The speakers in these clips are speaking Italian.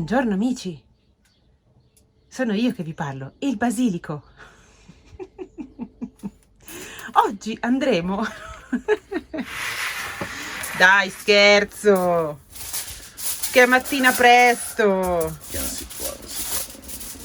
Buongiorno amici, sono io che vi parlo, il basilico. Oggi andremo... Dai, scherzo! Che mattina presto! Non si può.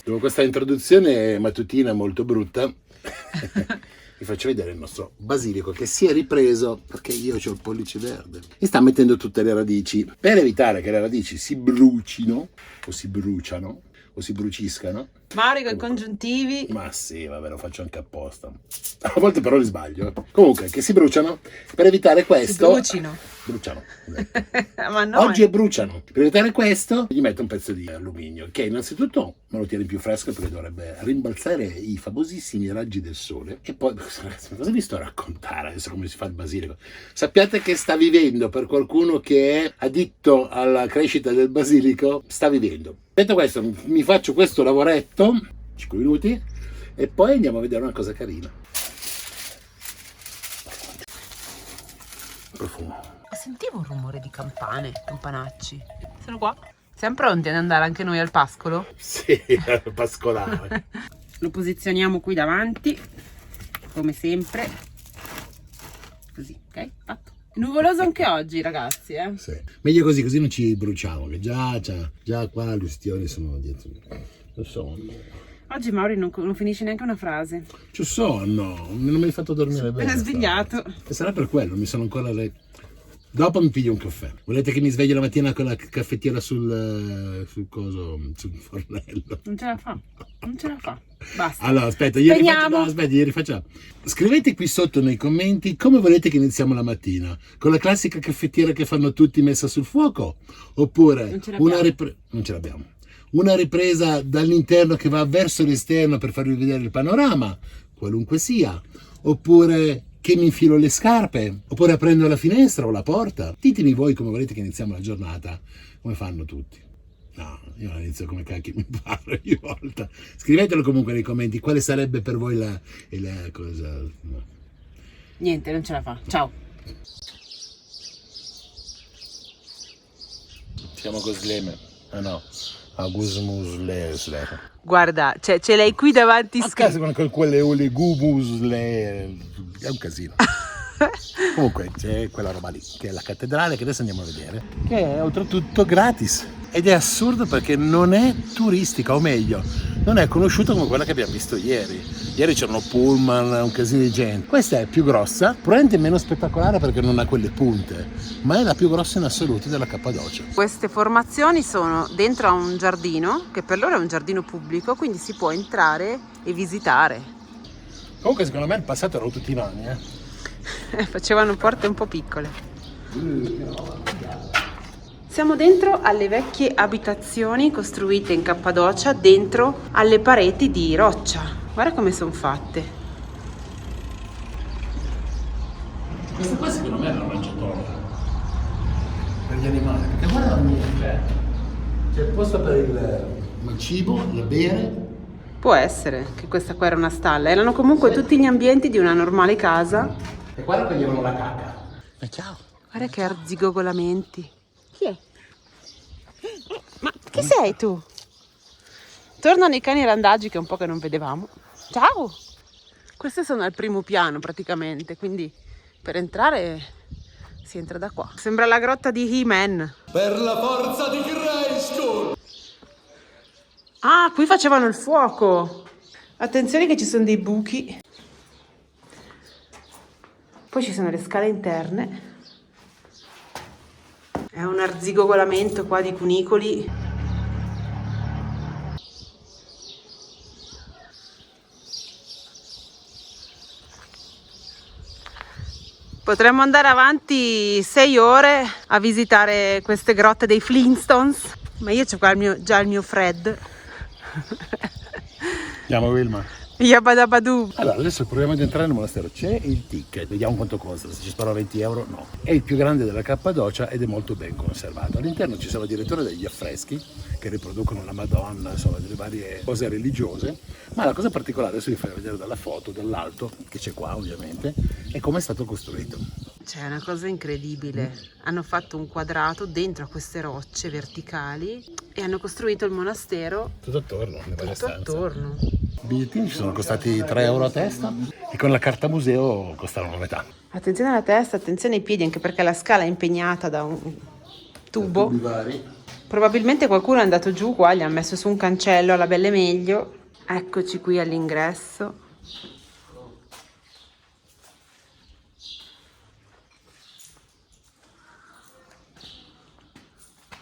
Dopo questa introduzione mattutina molto brutta, vi faccio vedere il nostro basilico che si è ripreso perché io ho il pollice verde e sta mettendo tutte le radici per evitare che le radici si brucino o si bruciano o si bruciscano. Mario con i congiuntivi. Ma sì, vabbè, lo faccio anche apposta. A volte però li sbaglio. Comunque, che si bruciano. Per evitare questo... Bruciano. Ma no. Oggi bruciano. Per evitare questo, gli metto un pezzo di alluminio, che innanzitutto me lo tiene più fresco perché dovrebbe rimbalzare i famosissimi raggi del sole. E poi, ragazzi, cosa vi sto a raccontare adesso come si fa il basilico? Sappiate che sta vivendo, per qualcuno che è additto alla crescita del basilico, sta vivendo. Detto questo, mi faccio questo lavoretto, 5 minuti, e poi andiamo a vedere una cosa carina. Profumo. Sentivo un rumore di campane, campanacci. Sono qua. Siamo pronti ad andare anche noi al pascolo? Sì, al pascolare. Lo posizioniamo qui davanti, come sempre. Così, ok? Fatto. Nuvoloso anche oggi, ragazzi, eh? Sì. Meglio così non ci bruciamo, che già qua le ustioni sono dietro. Lo so. Oggi Mauri non finisce neanche una frase. Ci sono, non mi hai fatto dormire bene. È svegliato. E sarà per quello, mi sono ancora... Dopo mi piglio un caffè. Volete che mi svegli la mattina con la caffettiera sul fornello? Non ce la fa. Non ce la fa. Basta. Allora, aspetta, Spegniamo. rifacciamo. Scrivete qui sotto nei commenti come volete che iniziamo la mattina. Con la classica caffettiera che fanno tutti messa sul fuoco? Oppure non ce l'abbiamo. Una ripresa dall'interno che va verso l'esterno per farvi vedere il panorama, qualunque sia. Oppure che mi infilo le scarpe, oppure aprendo la finestra o la porta. Ditemi voi come volete che iniziamo la giornata, come fanno tutti. No, io la inizio come cacchio mi pare ogni volta. Scrivetelo comunque nei commenti quale sarebbe per voi la cosa. No. Niente, non ce la fa. Ciao. Siamo Gosleme. Ah no, Agusmusle. Guarda, ce l'hai qui davanti A casa con quelle olegumusle. È un casino. Comunque c'è quella roba lì, che è la cattedrale, che adesso andiamo a vedere, che è oltretutto gratis. Ed è assurdo perché non è turistica, o meglio, non è conosciuta come quella che abbiamo visto ieri. Ieri c'erano pullman, un casino di gente. Questa è più grossa, probabilmente meno spettacolare perché non ha quelle punte, ma è la più grossa in assoluto della Cappadocia. Queste formazioni sono dentro a un giardino, che per loro è un giardino pubblico, quindi si può entrare e visitare. Comunque secondo me il passato erano tutti vani, Facevano porte un po' piccole. Siamo dentro alle vecchie abitazioni costruite in Cappadocia, dentro alle pareti di roccia. Guarda come sono fatte. Questa qua secondo me è una mangiatoia per gli animali, perché guarda c'è il posto per il cibo, da bere. Può essere che questa qua era una stalla. Erano comunque tutti gli ambienti di una normale casa. E qua toglievano la caca. E ciao. Guarda che arzigogolamenti. Chi è? Ma chi sei tu? Tornano i cani randaggi che è un po' che non vedevamo. Ciao! Queste sono al primo piano praticamente, quindi per entrare si entra da qua. Sembra la grotta di He-Man. Per la forza di Grayskull! Ah, qui facevano il fuoco. Attenzione che ci sono dei buchi. Poi ci sono le scale interne. È un arzigogolamento qua di cunicoli. Potremmo andare avanti 6 ore a visitare queste grotte dei Flintstones, ma io c'ho qua già il mio Fred. Andiamo Wilma. Yabadabadoo. Allora, adesso proviamo ad entrare nel monastero. C'è il ticket, vediamo quanto costa, se ci sparo 20 euro, no. È il più grande della Cappadocia ed è molto ben conservato. All'interno ci sono addirittura degli affreschi che riproducono la Madonna, insomma, delle varie cose religiose. Ma la cosa particolare, adesso vi farò vedere dalla foto, dall'alto, che c'è qua ovviamente, è come è stato costruito. C'è una cosa incredibile. Hanno fatto un quadrato dentro a queste rocce verticali e hanno costruito il monastero Tutto attorno, nelle varie tutto stanze. attorno. I bigliettini ci sono costati 3 euro a testa e con la carta museo costavano metà. Attenzione alla testa, attenzione ai piedi, anche perché la scala è impegnata da un tubo. Probabilmente qualcuno è andato giù qua, gli ha messo su un cancello alla belle meglio. Eccoci qui all'ingresso.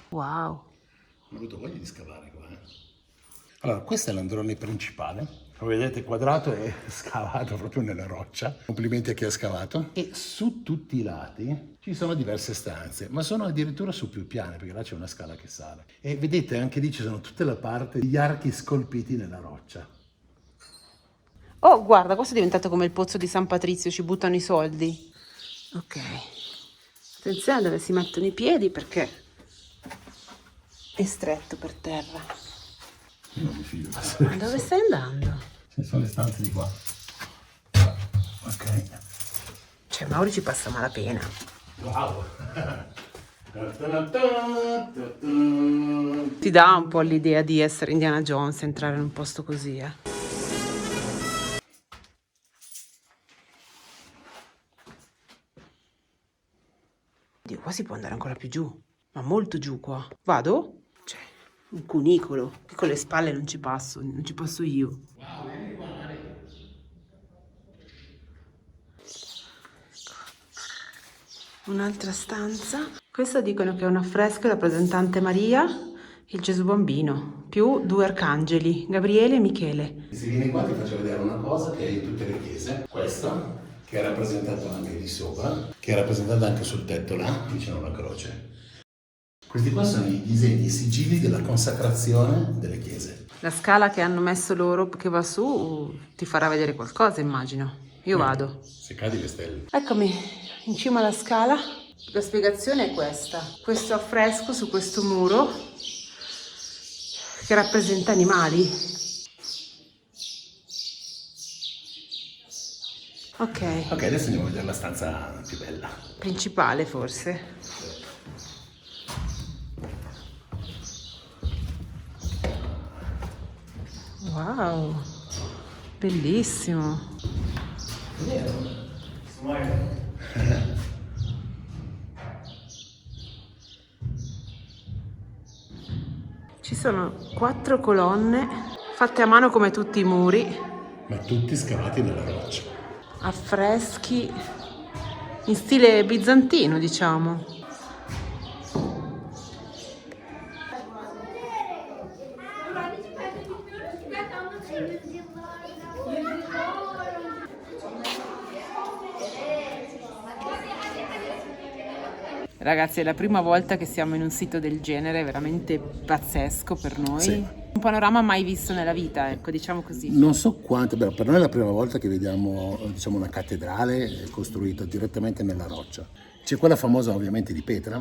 Wow. Ho avuto voglia di scavare qua. Allora, questo è l'androne principale. Come vedete, quadrato e scavato proprio nella roccia. Complimenti a chi ha scavato. E su tutti i lati ci sono diverse stanze, ma sono addirittura su più piani, perché là c'è una scala che sale. E vedete, anche lì ci sono tutta la parte degli archi scolpiti nella roccia. Oh, guarda, questo è diventato come il pozzo di San Patrizio, ci buttano i soldi. Ok. Attenzione a dove si mettono i piedi perché è stretto per terra. Io non mi fido. Ma dove stai andando? Ci sono le stanze di qua. Ok. Cioè, Mauri ci passa malapena. Wow. Ti dà un po' l'idea di essere Indiana Jones, entrare in un posto così, eh. Dio, qua si può andare ancora più giù, ma molto giù qua. Vado? Cioè, un cunicolo, che con le spalle non ci passo io. Un'altra stanza. Questa dicono che è un affresco rappresentante Maria, il Gesù bambino, più 2 arcangeli, Gabriele e Michele. Se vieni qua ti faccio vedere una cosa che è in tutte le chiese. Questa, che è rappresentata anche lì sopra, che è rappresentata anche sul tetto là, vicino alla croce. Questi qua sono i disegni, i sigilli della consacrazione delle chiese. La scala che hanno messo loro che va su ti farà vedere qualcosa, immagino. Io vado. Se cadi le stelle. Eccomi in cima alla scala. La spiegazione è questa. Questo affresco su questo muro che rappresenta animali. Ok. Ok, adesso andiamo a vedere la stanza più bella. Principale forse. Wow, bellissimo. Ci sono 4 colonne fatte a mano come tutti i muri, Ma tutti scavati nella roccia. affreschi in stile bizantino, diciamo. Ragazzi, è la prima volta che siamo in un sito del genere, è veramente pazzesco per noi. Sì. Un panorama mai visto nella vita, ecco, diciamo così. Non so quante, beh, per noi è la prima volta che vediamo, diciamo, una cattedrale costruita direttamente nella roccia. C'è quella famosa ovviamente di Petra,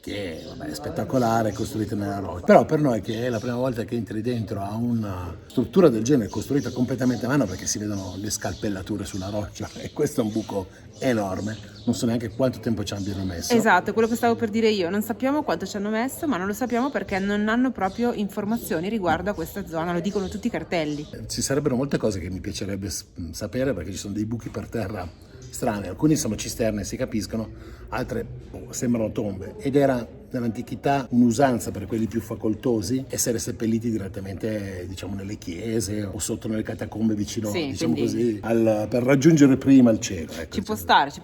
che vabbè, è spettacolare, costruita nella roccia. Però per noi che è la prima volta che entri dentro a una struttura del genere costruita completamente a mano, perché si vedono le scalpellature sulla roccia e questo è un buco enorme, non so neanche quanto tempo ci abbiano messo. Esatto, quello che stavo per dire io, non sappiamo quanto ci hanno messo, ma non lo sappiamo perché non hanno proprio informazioni riguardo a questa zona, lo dicono tutti i cartelli. Ci sarebbero molte cose che mi piacerebbe sapere, perché ci sono dei buchi per terra strane, alcuni sono cisterne, si capiscono, altre sembrano tombe, ed era nell'antichità un'usanza per quelli più facoltosi essere seppelliti direttamente, diciamo, nelle chiese o sotto nelle catacombe vicino, Sì, diciamo quindi così, per raggiungere prima il cielo. Ecco, ci può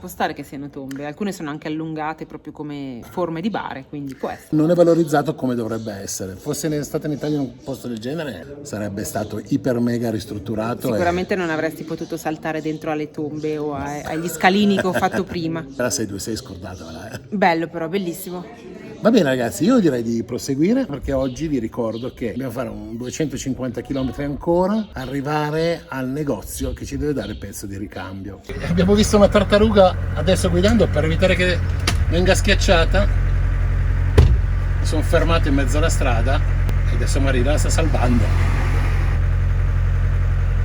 stare che siano tombe, alcune sono anche allungate proprio come forme di bare, quindi può essere. Non è valorizzato come dovrebbe essere. Fosse stato in Italia un posto del genere sarebbe stato iper mega ristrutturato. Sicuramente non avresti potuto saltare dentro alle tombe o agli scalini che ho fatto prima. Però sei scordatela. Bello però, bellissimo. Va bene ragazzi, io direi di proseguire perché oggi vi ricordo che dobbiamo fare un 250 km ancora, arrivare al negozio che ci deve dare il pezzo di ricambio. Abbiamo visto una tartaruga adesso guidando, per evitare che venga schiacciata mi sono fermato in mezzo alla strada e adesso Marina la sta salvando.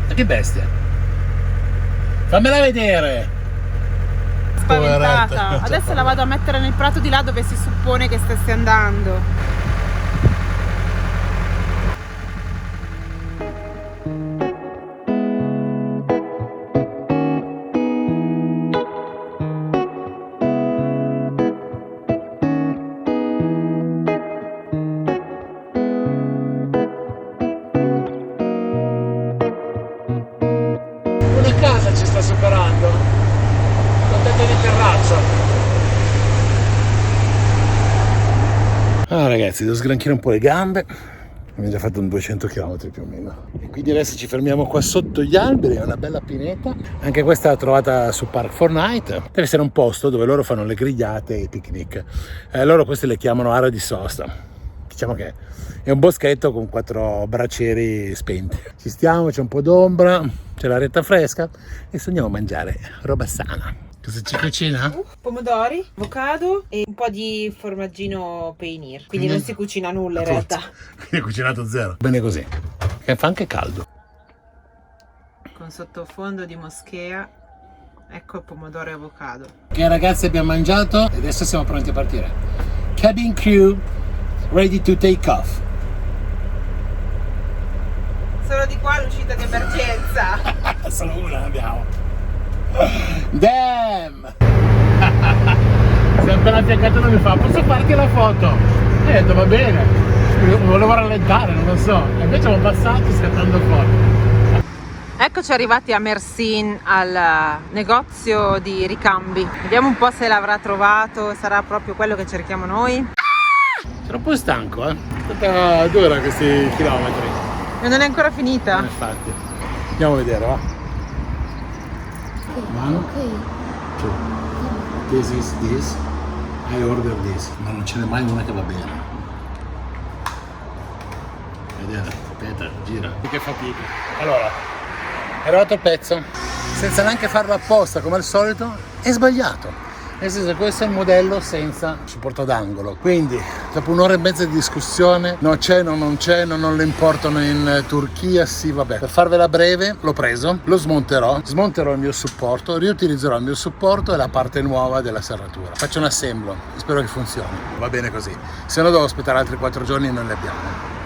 Ma che bestia! Fammela vedere! Spaventata. Poveretta. Adesso la vado a mettere nel prato di là dove si suppone che stesse andando. ci sta superando. Contento di terrazzo. Ah ragazzi, devo sgranchire un po' le gambe. Abbiamo già fatto un 200 km più o meno. E quindi adesso ci fermiamo qua sotto gli alberi, è una bella pineta. Anche questa l'ho trovata su Park4Night. Deve essere un posto dove loro fanno le grigliate e i picnic. Loro queste le chiamano area di sosta. Diciamo che è un boschetto con 4 bracieri spenti. Ci stiamo, c'è un po' d'ombra, c'è l'aretta fresca e andiamo a mangiare roba sana. Cosa ci cucina? Pomodori, avocado e un po' di formaggino Payoneer. Quindi non si cucina nulla in realtà. Quindi è cucinato zero. Bene così. Che fa anche caldo. Con sottofondo di moschea. Ecco il pomodoro e avocado. Ok ragazzi, abbiamo mangiato e adesso siamo pronti a partire. Cabin crew ready to take off. Solo di qua l'uscita di emergenza. Solo una abbiamo. Damn! Si è appena affiancato e mi fa: posso farti la foto? E ho detto va bene, volevo rallentare, non lo so. E invece ho passato scattando foto. Eccoci arrivati a Mersin, al negozio di ricambi. Vediamo un po' se l'avrà trovato, sarà proprio quello che cerchiamo noi. Sono un po' stanco, È stata dura questi chilometri. E non è ancora finita. Infatti. Andiamo a vedere, va. One, two. This is this. I order this. Ma non ce n'è mai una che va bene. Vedete, aspetta, gira. Che fatica. Allora, è arrivato il pezzo. Senza neanche farlo apposta, come al solito, è sbagliato. Nel senso, questo è il modello senza supporto d'angolo. Quindi, dopo un'ora e mezza di discussione, no c'è, no non c'è, no non lo importano in Turchia, sì vabbè. Per farvela breve, l'ho preso, lo smonterò il mio supporto, riutilizzerò il mio supporto e la parte nuova della serratura. Faccio un assemblo, spero che funzioni. Va bene così. Se no devo aspettare altri 4 giorni e non li abbiamo.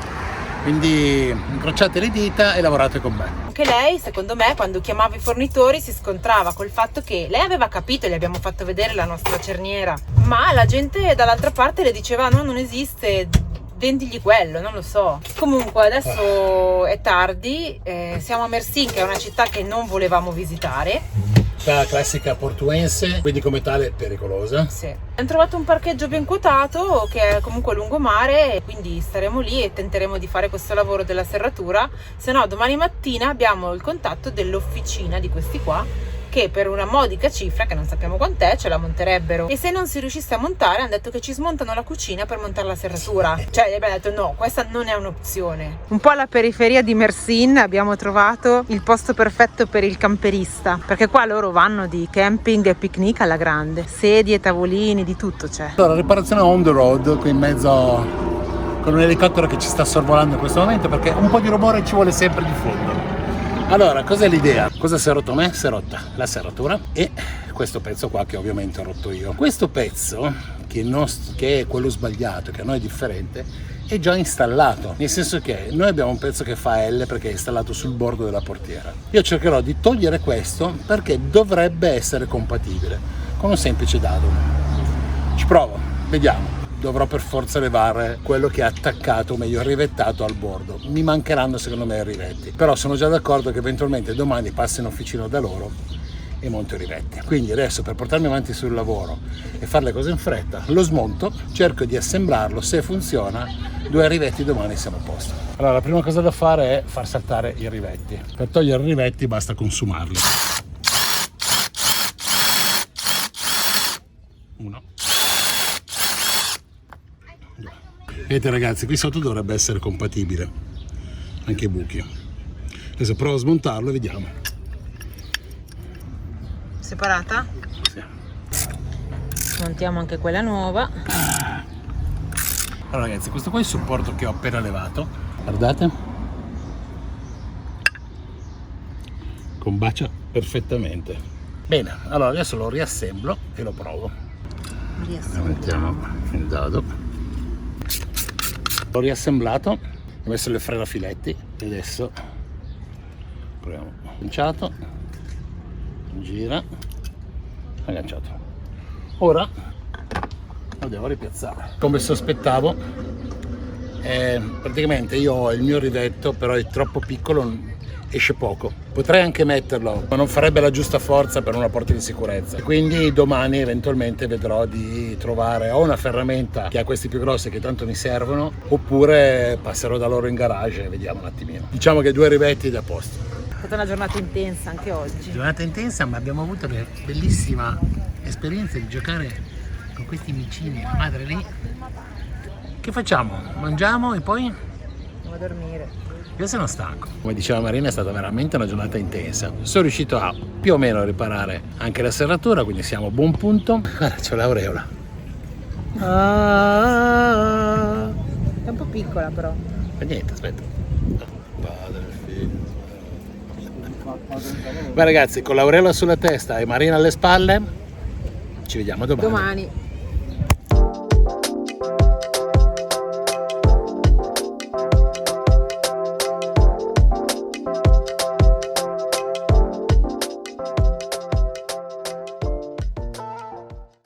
Quindi incrociate le dita e lavorate con me. Anche lei, secondo me, quando chiamava i fornitori si scontrava col fatto che lei aveva capito, gli abbiamo fatto vedere la nostra cerniera, ma la gente dall'altra parte le diceva no, non esiste, vendigli quello, non lo so. Comunque adesso è tardi, siamo a Mersin, che è una città che non volevamo visitare. La classica portuense, quindi come tale pericolosa. Sì. Abbiamo trovato un parcheggio ben quotato che è comunque lungomare, quindi staremo lì e tenteremo di fare questo lavoro della serratura. Se no domani mattina abbiamo il contatto dell'officina di questi qua, che per una modica cifra, che non sappiamo quant'è, ce la monterebbero. E se non si riuscisse a montare, hanno detto che ci smontano la cucina per montare la serratura. Cioè, gli abbiamo detto no, questa non è un'opzione. Un po' alla periferia di Mersin abbiamo trovato il posto perfetto per il camperista, perché qua loro vanno di camping e picnic alla grande. Sedie, tavolini, di tutto c'è. Allora, riparazione on the road, qui in mezzo con un elicottero che ci sta sorvolando in questo momento, perché un po' di rumore ci vuole sempre di fondo. Allora, cos'è l'idea? Cosa si è rotto a me? Si è rotta la serratura e questo pezzo qua che ovviamente ho rotto io. Questo pezzo, che è quello sbagliato, che a noi è differente, è già installato. Nel senso che noi abbiamo un pezzo che fa L perché è installato sul bordo della portiera. Io cercherò di togliere questo perché dovrebbe essere compatibile con un semplice dado. Ci provo, vediamo. Dovrò per forza levare quello che è attaccato, o meglio rivettato al bordo. Mi mancheranno secondo me i rivetti, però sono già d'accordo che eventualmente domani passi in officina da loro e monto i rivetti. Quindi adesso, per portarmi avanti sul lavoro e fare le cose in fretta, lo smonto, cerco di assemblarlo, se funziona 2 rivetti domani siamo a posto. Allora, la prima cosa da fare è far saltare i rivetti. Per togliere i rivetti basta consumarli. 1. Vedete ragazzi, qui sotto dovrebbe essere compatibile, anche i buchi. Adesso provo a smontarlo e vediamo. Separata? Sì. Montiamo anche quella nuova. Allora ragazzi, questo qua è il supporto che ho appena levato. Guardate. Combacia perfettamente. Bene, allora adesso lo riassemblo e lo provo. Mettiamo il dado. L'ho riassemblato, ho messo le frenafiletti e adesso proviamo. Agganciato, gira, agganciato. Ora lo devo ripiazzare. Come sospettavo, praticamente io ho il mio rivetto, però è troppo piccolo esce poco. Potrei anche metterlo, ma non farebbe la giusta forza per una porta di sicurezza. Quindi domani eventualmente vedrò di trovare o una ferramenta che ha questi più grossi che tanto mi servono, oppure passerò da loro in garage e vediamo un attimino. Diciamo che 2 rivetti da posto. È stata una giornata intensa anche oggi. Giornata intensa, ma abbiamo avuto la bellissima esperienza di giocare con questi micini. La madre lì. Che facciamo? Mangiamo e poi? Andiamo a dormire. Io sono stanco. Come diceva Marina, è stata veramente una giornata intensa. Sono riuscito a più o meno riparare anche la serratura, quindi siamo a buon punto. Guarda, c'è l'aureola. È un po' piccola però. Ma niente, aspetta. Beh ragazzi, con l'aureola sulla testa e Marina alle spalle, ci vediamo domani. Domani.